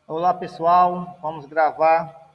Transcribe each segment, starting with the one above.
Olá pessoal, vamos gravar.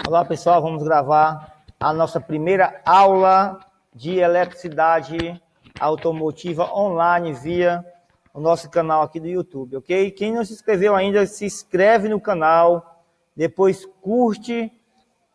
Olá pessoal, vamos gravar a nossa primeira aula de eletricidade automotiva online via o nosso canal aqui do YouTube, ok? Quem não se inscreveu ainda, se inscreve no canal, depois curte,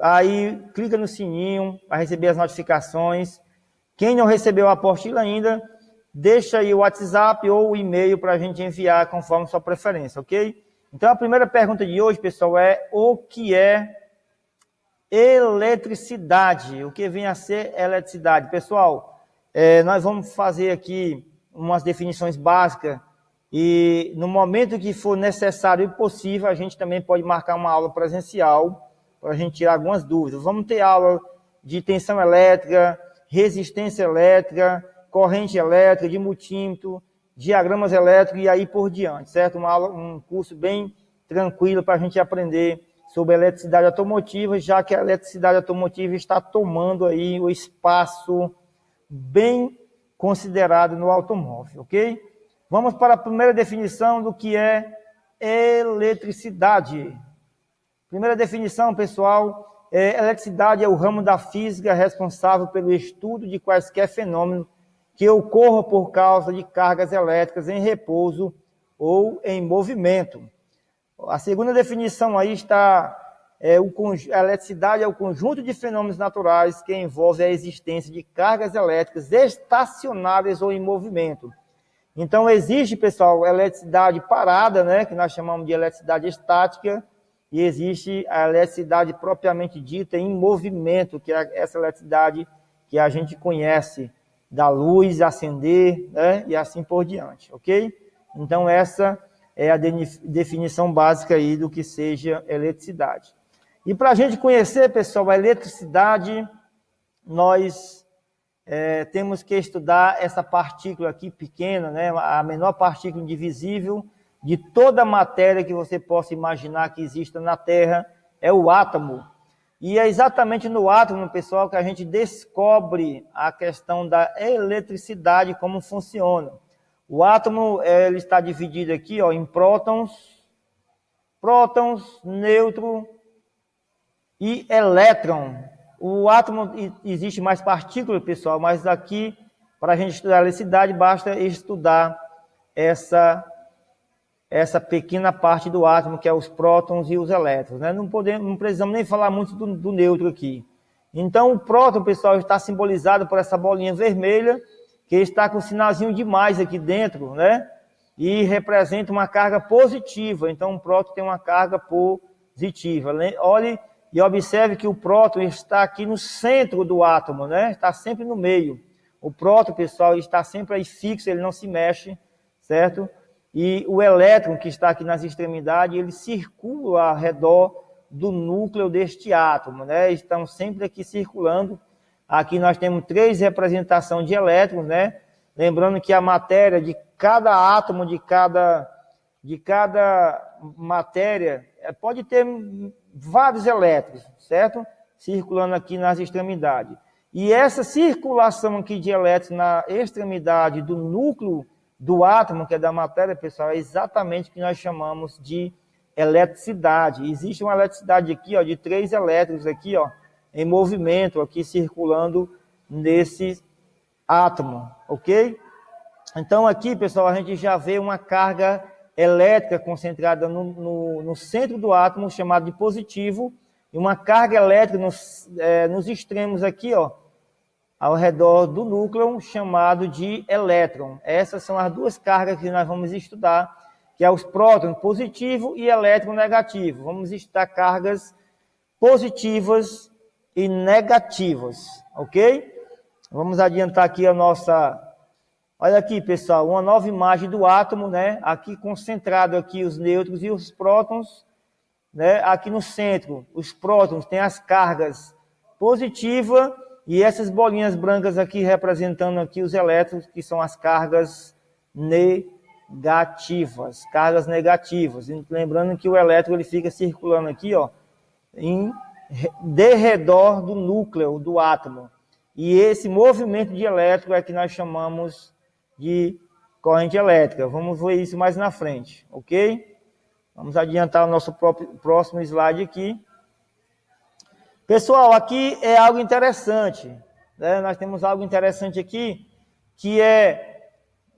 aí clica no sininho para receber as notificações. Quem não recebeu a apostila ainda, deixa aí o WhatsApp ou o e-mail para a gente enviar conforme sua preferência, ok? Então, a primeira pergunta de hoje, pessoal, é o que é eletricidade? O que vem a ser eletricidade? Pessoal, nós vamos fazer aqui umas definições básicas e no momento que for necessário e possível, a gente também pode marcar uma aula presencial para a gente tirar algumas dúvidas. Vamos ter aula de tensão elétrica, resistência elétrica, corrente elétrica, de multímetro, diagramas elétricos e aí por diante, certo? Um curso bem tranquilo para a gente aprender sobre eletricidade automotiva, já que a eletricidade automotiva está tomando aí o espaço bem considerado no automóvel, ok? Vamos para a primeira definição do que é eletricidade. Primeira definição, pessoal, eletricidade é o ramo da física responsável pelo estudo de quaisquer fenômenos que ocorram por causa de cargas elétricas em repouso ou em movimento. A segunda definição aí está, a eletricidade é o conjunto de fenômenos naturais que envolve a existência de cargas elétricas estacionárias ou em movimento. Então, existe, pessoal, eletricidade parada, né, que nós chamamos de eletricidade estática, e existe a eletricidade propriamente dita em movimento, que é essa eletricidade que a gente conhece, da luz, acender, né, e assim por diante, ok? Então, essa é a definição básica aí do que seja eletricidade. E para a gente conhecer, pessoal, a eletricidade, nós temos que estudar essa partícula aqui pequena, né, a menor partícula indivisível de toda a matéria que você possa imaginar que exista na Terra, é o átomo. E é exatamente no átomo, pessoal, que a gente descobre a questão da eletricidade, como funciona. O átomo ele está dividido aqui em prótons, nêutron e elétron. O átomo, existe mais partículas, pessoal, mas aqui, para a gente estudar a eletricidade, basta estudar essa pequena parte do átomo, que é os prótons e os elétrons, né? Não precisamos nem falar muito do nêutron aqui. Então, o próton, pessoal, está simbolizado por essa bolinha vermelha, que está com um sinalzinho de mais aqui dentro, né? E representa uma carga positiva. Então, o próton tem uma carga positiva. Olhe e observe que o próton está aqui no centro do átomo, né? Está sempre no meio. O próton, pessoal, está sempre aí fixo, ele não se mexe, certo? E o elétron, que está aqui nas extremidades, ele circula ao redor do núcleo deste átomo, né? Estão sempre aqui circulando. Aqui nós temos 3 representações de elétrons, né? Lembrando que a matéria de cada átomo, de cada matéria, pode ter vários elétrons, certo? Circulando aqui nas extremidades. E essa circulação aqui de elétrons na extremidade do núcleo do átomo, que é da matéria, pessoal, é exatamente o que nós chamamos de eletricidade. Existe uma eletricidade aqui, de 3 elétrons aqui, em movimento, aqui circulando nesse átomo, ok? Então aqui, pessoal, a gente já vê uma carga elétrica concentrada no centro do átomo, chamado de positivo, e uma carga elétrica nos extremos aqui, ao redor do núcleo, chamado de elétron. Essas são as 2 cargas que nós vamos estudar, que é os prótons positivo e elétron negativo. Vamos estudar cargas positivas e negativas, ok? Vamos adiantar aqui a nossa... Olha aqui, pessoal, uma nova imagem do átomo, né? Aqui concentrado aqui os nêutrons e os prótons, né? Aqui no centro, os prótons têm as cargas positivas e essas bolinhas brancas aqui representando aqui os elétrons, que são as cargas negativas, Lembrando que o elétron ele fica circulando aqui, de redor do núcleo do átomo. E esse movimento de elétron é que nós chamamos de corrente elétrica. Vamos ver isso mais na frente, ok? Vamos adiantar o nosso próximo slide aqui. Pessoal, aqui é algo interessante, né? Nós temos algo interessante aqui, que é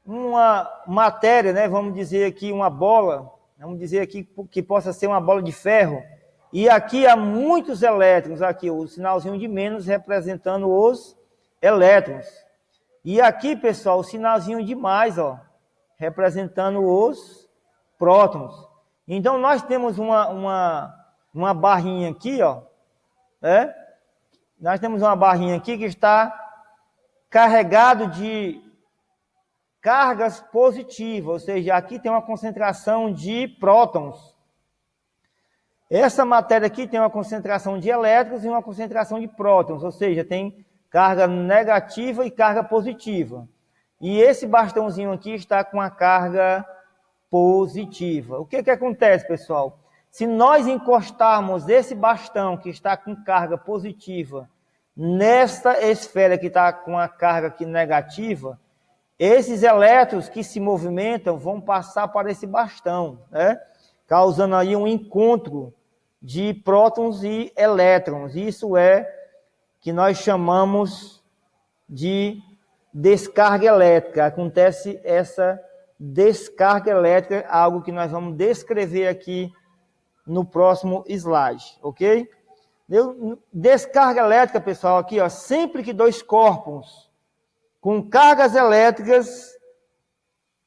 uma matéria, né? Vamos dizer aqui uma bola, vamos dizer aqui que possa ser uma bola de ferro, e aqui há muitos elétrons, aqui o sinalzinho de menos representando os elétrons. E aqui, pessoal, o sinalzinho de mais, ó, representando os prótons. Então, nós temos uma barrinha aqui, ó, né? Nós temos uma barrinha aqui que está carregado de cargas positivas, ou seja, aqui tem uma concentração de prótons. Essa matéria aqui tem uma concentração de elétrons e uma concentração de prótons, ou seja, tem carga negativa e carga positiva. E esse bastãozinho aqui está com a carga positiva. O que acontece, pessoal? Se nós encostarmos esse bastão que está com carga positiva nesta esfera que está com a carga aqui negativa, esses elétrons que se movimentam vão passar para esse bastão, né? Causando aí um encontro de prótons e elétrons. Isso é que nós chamamos de descarga elétrica. Acontece essa descarga elétrica, algo que nós vamos descrever aqui no próximo slide, ok? Descarga elétrica, pessoal, aqui, ó, sempre que dois corpos com cargas elétricas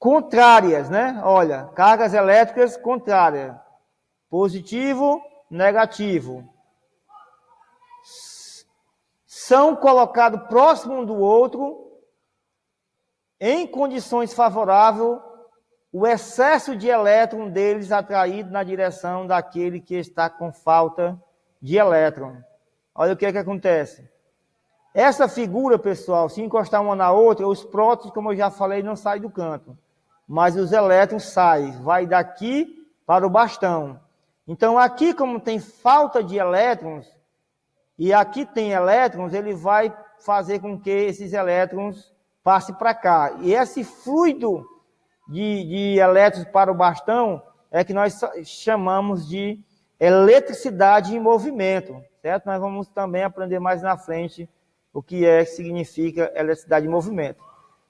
contrárias, né? Olha, cargas elétricas contrárias, positivo, negativo, são colocados próximo um do outro, em condições favoráveis, o excesso de elétron deles atraído na direção daquele que está com falta de elétron. Olha o que acontece. Essa figura, pessoal, se encostar uma na outra, os prótons, como eu já falei, não saem do canto. Mas os elétrons saem, vai daqui para o bastão. Então, aqui, como tem falta de elétrons, e aqui tem elétrons, ele vai fazer com que esses elétrons passem para cá. E esse fluido de elétrons para o bastão é que nós chamamos de eletricidade em movimento, certo? Nós vamos também aprender mais na frente o que significa eletricidade em movimento.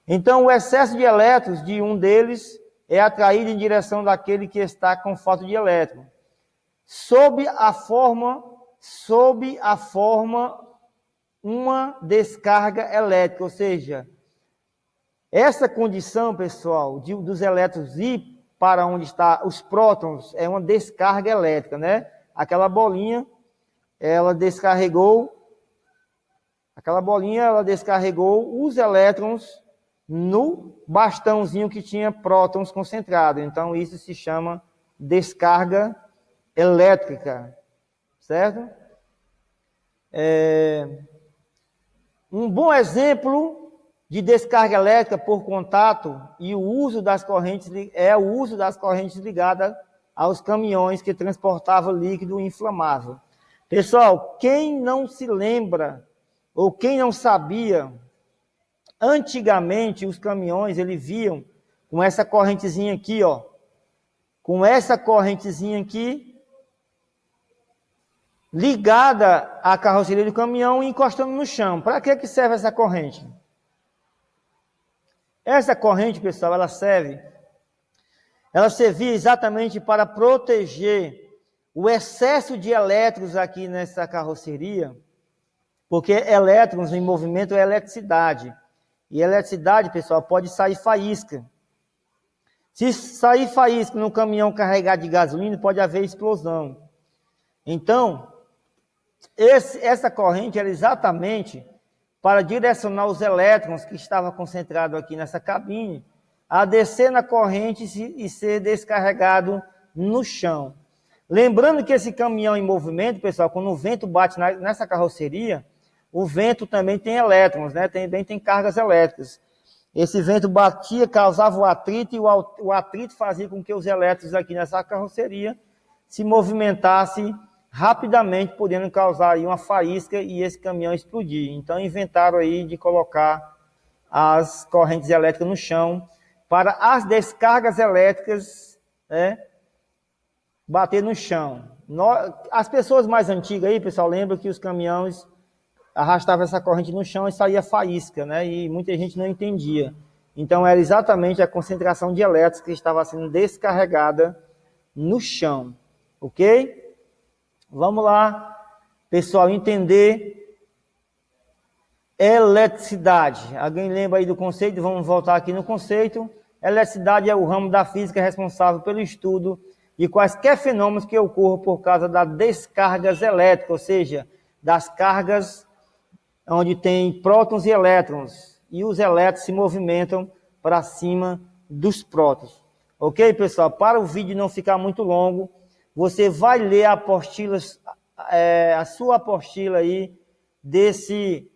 Então, o excesso de elétrons de um deles é atraído em direção daquele que está com falta de elétron, sob a forma uma descarga elétrica, ou seja, essa condição, pessoal, dos elétrons ir para onde está os prótons é uma descarga elétrica, né? Aquela bolinha, ela descarregou os elétrons no bastãozinho que tinha prótons concentrados. Então, isso se chama descarga elétrica, certo? Um bom exemplo de descarga elétrica por contato e o uso das correntes ligadas aos caminhões que transportavam líquido inflamável. Pessoal, quem não se lembra ou quem não sabia, antigamente os caminhões eles viam com essa correntezinha aqui, ó, com essa correntezinha aqui ligada à carroceria do caminhão e encostando no chão. Para que serve essa corrente? Essa corrente, pessoal, ela servia exatamente para proteger o excesso de elétrons aqui nessa carroceria, porque elétrons em movimento é eletricidade. E eletricidade, pessoal, pode sair faísca. Se sair faísca no caminhão carregado de gasolina, pode haver explosão. Então, essa corrente era exatamente para direcionar os elétrons que estavam concentrados aqui nessa cabine a descer na corrente e ser descarregado no chão. Lembrando que esse caminhão em movimento, pessoal, quando o vento bate nessa carroceria, o vento também tem elétrons, né? Também tem cargas elétricas. Esse vento batia, causava o atrito, e o atrito fazia com que os elétrons aqui nessa carroceria se movimentassem rapidamente, podendo causar aí uma faísca e esse caminhão explodir. Então, inventaram aí de colocar as correntes elétricas no chão para as descargas elétricas, né, bater no chão. As pessoas mais antigas aí, pessoal, lembram que os caminhões arrastavam essa corrente no chão e saía faísca, né? E muita gente não entendia. Então, era exatamente a concentração de elétrons que estava sendo descarregada no chão, ok? Vamos lá, pessoal, entender eletricidade. Alguém lembra aí do conceito? Vamos voltar aqui no conceito. Eletricidade é o ramo da física responsável pelo estudo de quaisquer fenômenos que ocorram por causa das descargas elétricas, ou seja, das cargas onde tem prótons e elétrons, e os elétrons se movimentam para cima dos prótons. Ok, pessoal? Para o vídeo não ficar muito longo, você vai ler a apostila, a sua apostila aí desse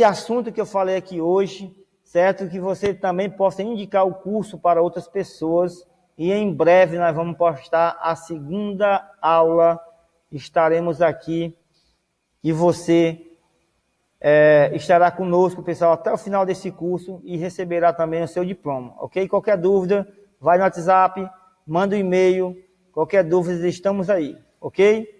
assunto que eu falei aqui hoje, certo? Que você também possa indicar o curso para outras pessoas. E em breve nós vamos postar a segunda aula. Estaremos aqui e você estará conosco, pessoal, até o final desse curso e receberá também o seu diploma, ok? Qualquer dúvida, vai no WhatsApp, manda um e-mail, qualquer dúvida, estamos aí, ok?